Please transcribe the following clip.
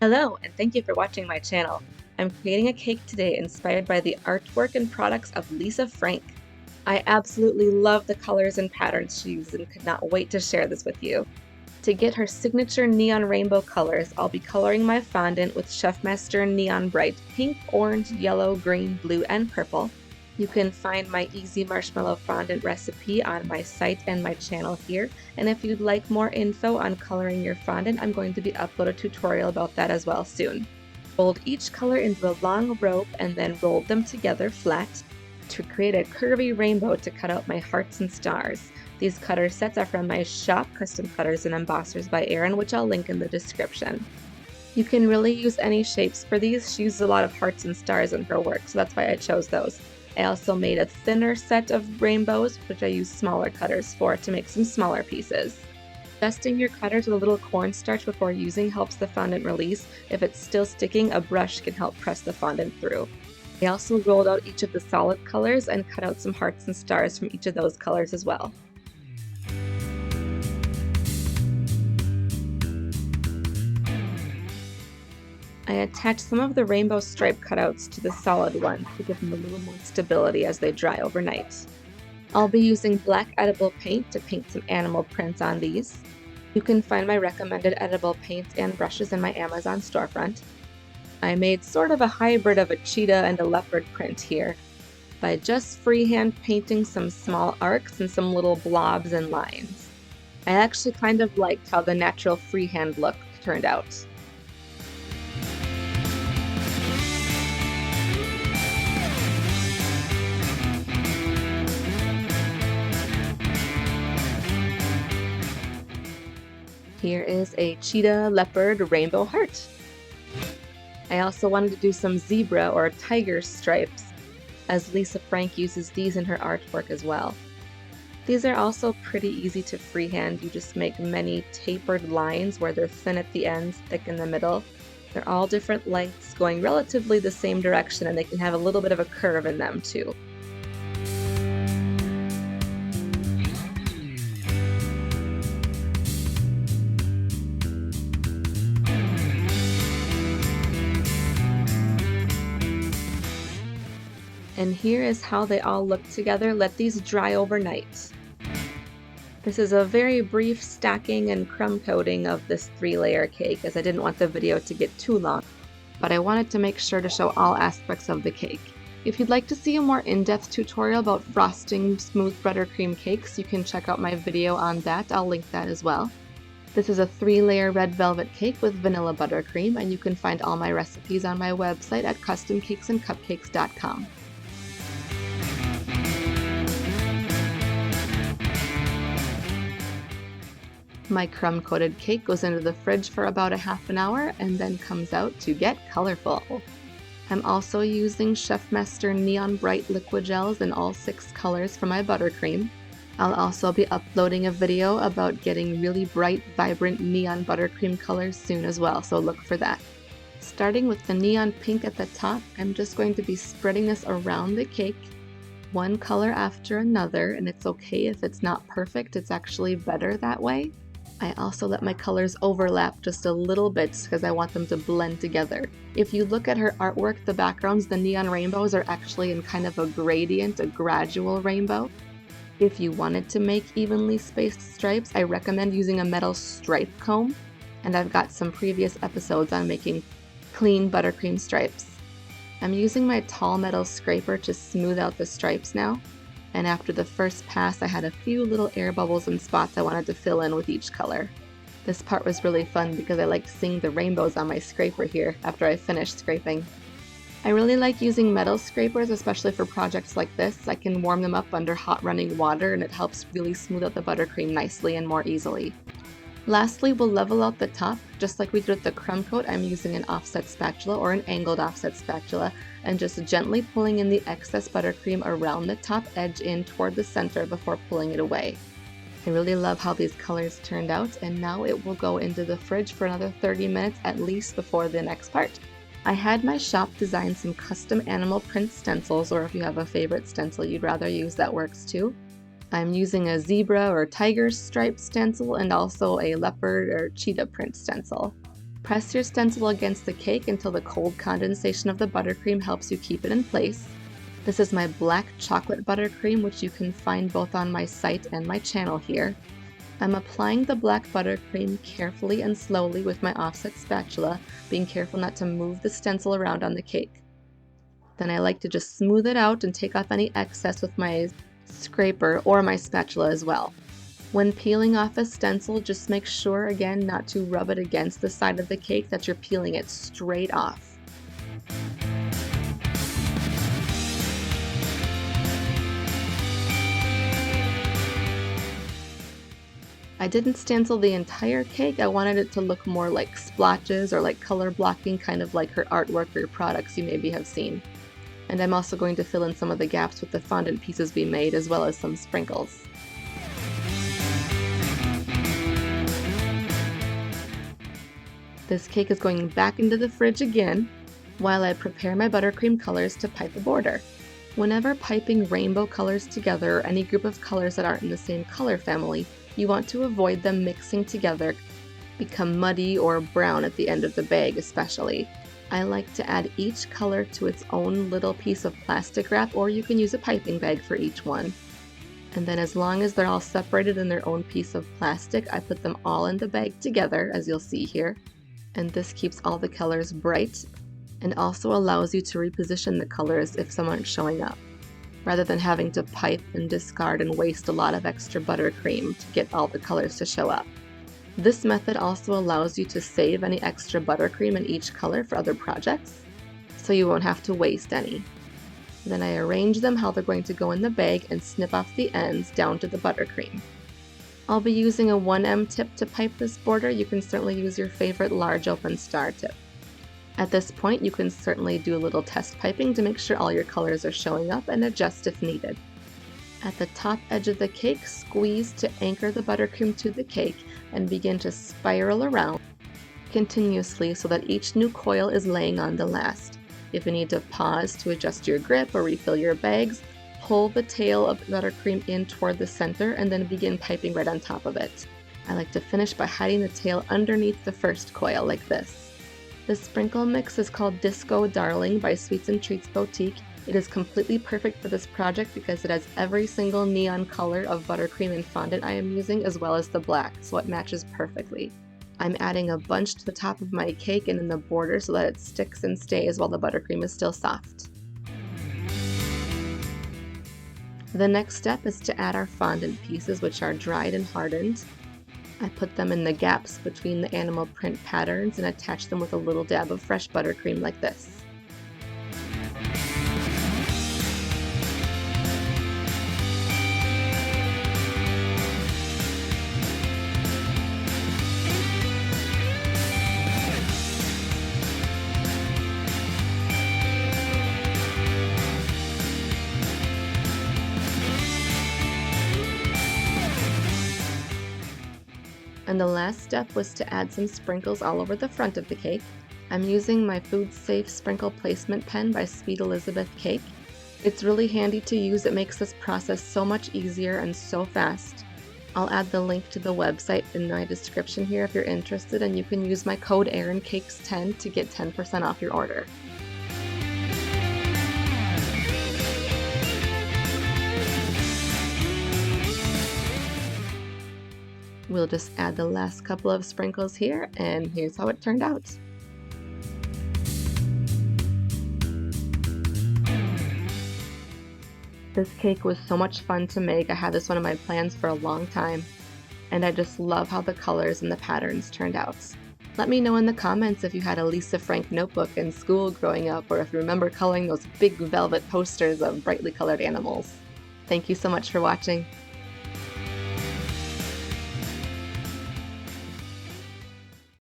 Hello, and thank you for watching my channel. I'm creating a cake today inspired by the artwork and products of Lisa Frank. I absolutely love the colors and patterns she uses and could not wait to share this with you. To get her signature neon rainbow colors, I'll be coloring my fondant with Chef Master Neon Bright pink, orange, yellow, green, blue, and purple. You can find my easy marshmallow fondant recipe on my site and my channel here, and if you'd like more info on coloring your fondant, I'm going to be uploading a tutorial about that as well soon. Fold each color into a long rope and then roll them together flat to create a curvy rainbow to cut out my hearts and stars. These cutter sets are from my shop, Custom Cutters and Embossers by Erin, which I'll link in the description. You can really use any shapes for these. She uses a lot of hearts and stars in her work, so that's why I chose those. I also made a thinner set of rainbows, which I use smaller cutters for to make some smaller pieces. Dusting your cutters with a little cornstarch before using helps the fondant release. If it's still sticking, a brush can help press the fondant through. I also rolled out each of the solid colors and cut out some hearts and stars from each of those colors as well. I attached some of the rainbow stripe cutouts to the solid ones to give them a little more stability as they dry overnight. I'll be using black edible paint to paint some animal prints on these. You can find my recommended edible paints and brushes in my Amazon storefront. I made sort of a hybrid of a cheetah and a leopard print here by just freehand painting some small arcs and some little blobs and lines. I actually kind of liked how the natural freehand look turned out. Here is a cheetah leopard rainbow heart. I also wanted to do some zebra or tiger stripes, as Lisa Frank uses these in her artwork as well. These are also pretty easy to freehand. You just make many tapered lines where they're thin at the ends, thick in the middle. They're all different lengths going relatively the same direction, and they can have a little bit of a curve in them too. And here is how they all look together. Let these dry overnight. This is a very brief stacking and crumb coating of this 3-layer cake, as I didn't want the video to get too long, but I wanted to make sure to show all aspects of the cake. If you'd like to see a more in-depth tutorial about frosting smooth buttercream cakes, you can check out my video on that. I'll link that as well. This is a 3-layer red velvet cake with vanilla buttercream, and you can find all my recipes on my website at customcakesandcupcakes.com. My crumb-coated cake goes into the fridge for about a half an hour and then comes out to get colorful. I'm also using Chef Master Neon Bright liquid gels in all 6 colors for my buttercream. I'll also be uploading a video about getting really bright, vibrant neon buttercream colors soon as well, so look for that. Starting with the neon pink at the top, I'm just going to be spreading this around the cake, one color after another, and it's okay if it's not perfect, it's actually better that way. I also let my colors overlap just a little bit because I want them to blend together. If you look at her artwork, the backgrounds, the neon rainbows are actually in kind of a gradient, a gradual rainbow. If you wanted to make evenly spaced stripes, I recommend using a metal stripe comb, and I've got some previous episodes on making clean buttercream stripes. I'm using my tall metal scraper to smooth out the stripes now. And after the first pass, I had a few little air bubbles and spots I wanted to fill in with each color. This part was really fun because I liked seeing the rainbows on my scraper here after I finished scraping. I really like using metal scrapers, especially for projects like this. I can warm them up under hot running water and it helps really smooth out the buttercream nicely and more easily. Lastly, we'll level out the top. Just like we did with the crumb coat, I'm using an offset spatula or an angled offset spatula and just gently pulling in the excess buttercream around the top edge in toward the center before pulling it away. I really love how these colors turned out, and now it will go into the fridge for another 30 minutes at least before the next part. I had my shop design some custom animal print stencils, or if you have a favorite stencil you'd rather use, that works too. I'm using a zebra or tiger stripe stencil and also a leopard or cheetah print stencil. Press your stencil against the cake until the cold condensation of the buttercream helps you keep it in place. This is my black chocolate buttercream, which you can find both on my site and my channel here. I'm applying the black buttercream carefully and slowly with my offset spatula, being careful not to move the stencil around on the cake. Then I like to just smooth it out and take off any excess with my scraper or my spatula as well. When peeling off a stencil, just make sure again not to rub it against the side of the cake, that you're peeling it straight off. I didn't stencil the entire cake. I wanted it to look more like splotches or like color blocking, kind of like her artwork or products you maybe have seen. And I'm also going to fill in some of the gaps with the fondant pieces we made, as well as some sprinkles. This cake is going back into the fridge again while I prepare my buttercream colors to pipe a border. Whenever piping rainbow colors together, or any group of colors that aren't in the same color family, you want to avoid them mixing together, become muddy or brown at the end of the bag especially. I like to add each color to its own little piece of plastic wrap, or you can use a piping bag for each one. And then as long as they're all separated in their own piece of plastic, I put them all in the bag together, as you'll see here. And this keeps all the colors bright and also allows you to reposition the colors if some aren't showing up, rather than having to pipe and discard and waste a lot of extra buttercream to get all the colors to show up. This method also allows you to save any extra buttercream in each color for other projects, so you won't have to waste any. Then I arrange them how they're going to go in the bag and snip off the ends down to the buttercream. I'll be using a 1M tip to pipe this border. You can certainly use your favorite large open star tip. At this point, you can certainly do a little test piping to make sure all your colors are showing up and adjust if needed. At the top edge of the cake, squeeze to anchor the buttercream to the cake and begin to spiral around continuously so that each new coil is laying on the last. If you need to pause to adjust your grip or refill your bags, pull the tail of buttercream in toward the center and then begin piping right on top of it. I like to finish by hiding the tail underneath the first coil like this. The sprinkle mix is called Disco Darling by Sweets and Treats Boutique. It is completely perfect for this project because it has every single neon color of buttercream and fondant I am using, as well as the black, so it matches perfectly. I'm adding a bunch to the top of my cake and in the border so that it sticks and stays while the buttercream is still soft. The next step is to add our fondant pieces, which are dried and hardened. I put them in the gaps between the animal print patterns and attach them with a little dab of fresh buttercream like this. And the last step was to add some sprinkles all over the front of the cake. I'm using my Food Safe Sprinkle Placement Pen by Sweet Elizabeth Cake. It's really handy to use. It makes this process so much easier and so fast. I'll add the link to the website in my description here if you're interested, and you can use my code ErinCakes10 to get 10% off your order. We'll just add the last couple of sprinkles here, and here's how it turned out. This cake was so much fun to make. I had this one of my plans for a long time, and I just love how the colors and the patterns turned out. Let me know in the comments if you had a Lisa Frank notebook in school growing up, or if you remember coloring those big velvet posters of brightly colored animals. Thank you so much for watching.